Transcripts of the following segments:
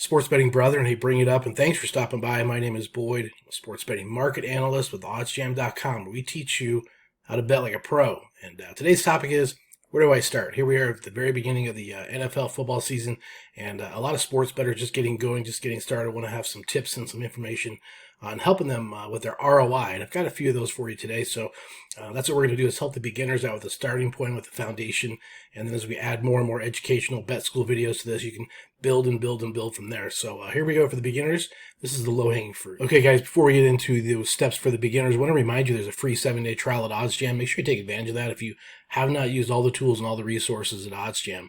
Sports betting brother, and hey, bring it up. And thanks for stopping by. My name is Boyd, I'm a sports betting market analyst with OddsJam.com, where we teach you how to bet like a pro. And today's topic is, where do I start? Here we are at the very beginning of the NFL football season, and a lot of sports bettors just getting going, just getting started. Want to have some tips and some information on helping them with their ROI. And I've got a few of those for you today. So that's what we're going to do, is help the beginners out with a starting point, with the foundation. And then as we add more and more educational bet school videos to this, you can build and build and build from there. So here we go for the beginners. This is the low-hanging fruit. Okay, guys, before we get into those steps for the beginners, I want to remind you there's a free 7-day trial at OddsJam. Make sure you take advantage of that. If you have not used all the tools and all the resources at OddsJam,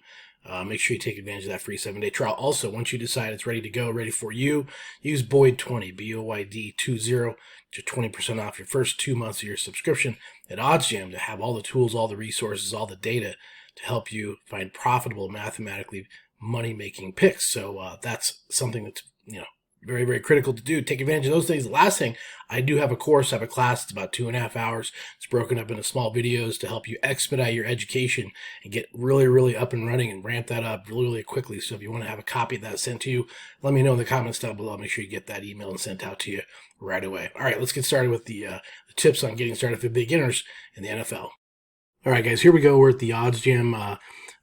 make sure you take advantage of that free 7-day trial. Also, once you decide it's ready to go, ready for you, use Boyd20, BOYD20, to 20% off your first 2 months of your subscription at OddsJam to have all the tools, all the resources, all the data to help you find profitable, mathematically money-making picks. So that's something that's, very, very critical to do. Take advantage of those things. The last thing, I do have a course, I have a class. It's about 2.5 hours. It's broken up into small videos to help you expedite your education and get really, really up and running and ramp that up really, really quickly. So if you want to have a copy of that sent to you, let me know in the comments down below. Make sure you get that email and sent out to you right away. All right, let's get started with the tips on getting started for beginners in the NFL. All right, guys, here we go. We're at the OddsJam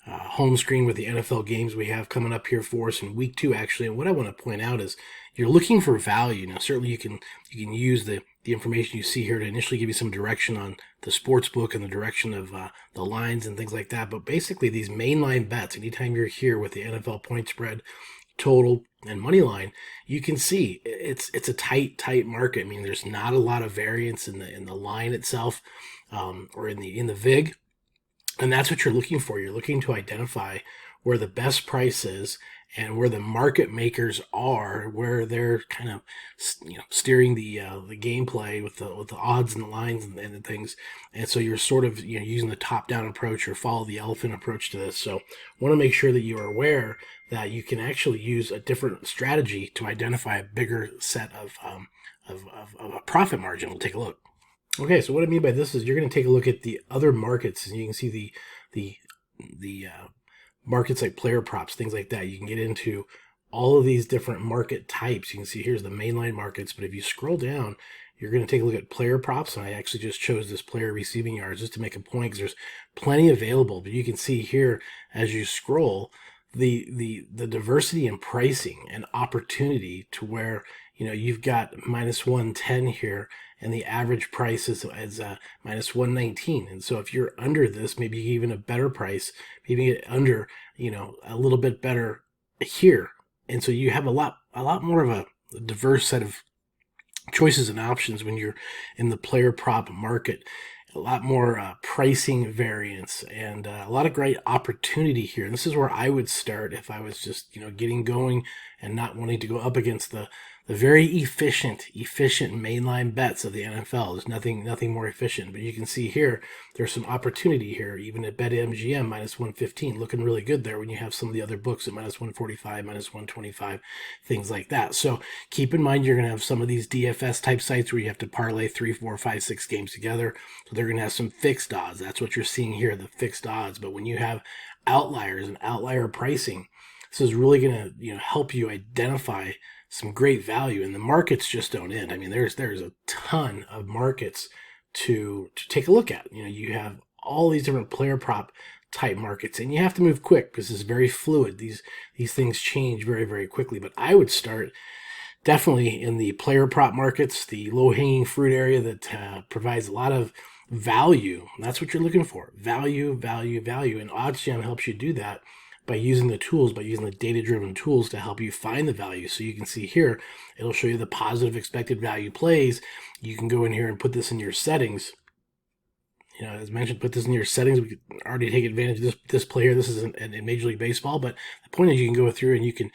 home screen with the NFL games we have coming up here for us in week 2, actually. And what I want to point out is you're looking for value. Now, certainly you can use the information you see here to initially give you some direction on the sports book and the direction of the lines and things like that. But basically, these mainline bets, anytime you're here with the NFL point spread, total, and money line, you can see it's a tight market. I mean, there's not a lot of variance in the line itself, or in the VIG. And that's what you're looking for. You're looking to identify where the best price is and where the market makers are, where they're kind of steering the gameplay with the odds and the lines and the things. And so you're sort of using the top-down approach or follow the elephant approach to this. So want to make sure that you are aware that you can actually use a different strategy to identify a bigger set of a profit margin. We'll take a look. Okay, so what I mean by this is you're going to take a look at the other markets, and you can see the markets like player props, things like that. You can get into all of these different market types. You can see here's the mainline markets, but if you scroll down, you're going to take a look at player props, and I actually just chose this player receiving yards just to make a point because there's plenty available. But you can see here as you scroll the diversity in pricing and opportunity to where you've got -110 here, and the average price is -119. And so if you're under this, maybe even a better price, maybe you get under, a little bit better here. And so you have a lot more of a diverse set of choices and options when you're in the player prop market. A lot more pricing variance and a lot of great opportunity here. And this is where I would start if I was just getting going and not wanting to go up against the very efficient mainline bets of the NFL. There's nothing more efficient. But you can see here there's some opportunity here, even at BetMGM -115, looking really good there when you have some of the other books at -145, -125, things like that. So keep in mind you're going to have some of these DFS type sites where you have to parlay 3, 4, 5, 6 games together. So they're going to have some fixed odds. That's what you're seeing here, the fixed odds. But when you have outliers and outlier pricing, this is really going to help you identify some great value, and the markets just don't end. I mean, there's a ton of markets to take a look at. You have all these different player prop type markets, and you have to move quick because it's very fluid. These things change very, very quickly. But I would start definitely in the player prop markets, the low-hanging fruit area that provides a lot of value. That's what you're looking for. Value. And OddsJam helps you do that by using the tools, by using the data-driven tools to help you find the value. So you can see here, it'll show you the positive expected value plays. You can go in here and put this in your settings. As mentioned, put this in your settings. We could already take advantage of this play here. This is in Major League Baseball, but the point is you can go through and you can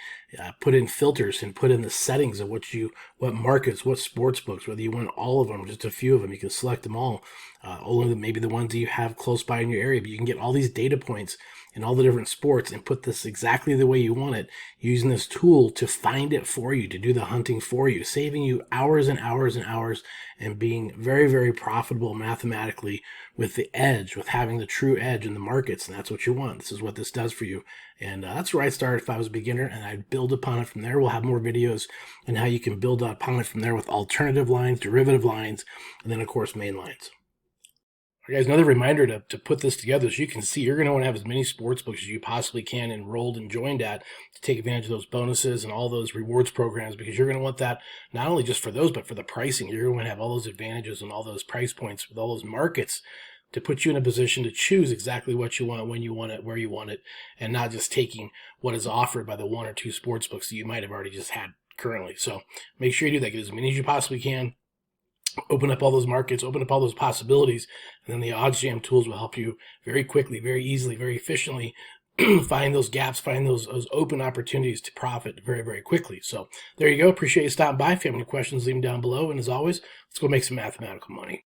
put in filters and put in the settings of what markets, what sports books, whether you want all of them, just a few of them. You can select them all, only maybe the ones that you have close by in your area, but you can get all these data points in all the different sports and put this exactly the way you want it, using this tool to find it for you, to do the hunting for you, saving you hours and hours and hours, and being very, very profitable mathematically with the edge, with having the true edge in the markets. And that's what you want. This is what this does for you. And that's where I started if I was a beginner, and I'd build upon it from there. We'll have more videos on how you can build upon it from there with alternative lines, derivative lines, and then, of course, main lines. All right, guys, another reminder to put this together. As you can see, you're going to want to have as many sports books as you possibly can enrolled and joined at to take advantage of those bonuses and all those rewards programs, because you're going to want that not only just for those, but for the pricing. You're going to have all those advantages and all those price points with all those markets to put you in a position to choose exactly what you want, when you want it, where you want it, and not just taking what is offered by the one or two sports books that you might have already just had currently. So make sure you do that. Get as many as you possibly can. Open up all those markets, open up all those possibilities, and then the OddsJam tools will help you very quickly, very easily, very efficiently find those gaps, find those open opportunities to profit very, very quickly. So there you go. Appreciate you stopping by. If you have any questions, leave them down below. And as always, let's go make some mathematical money.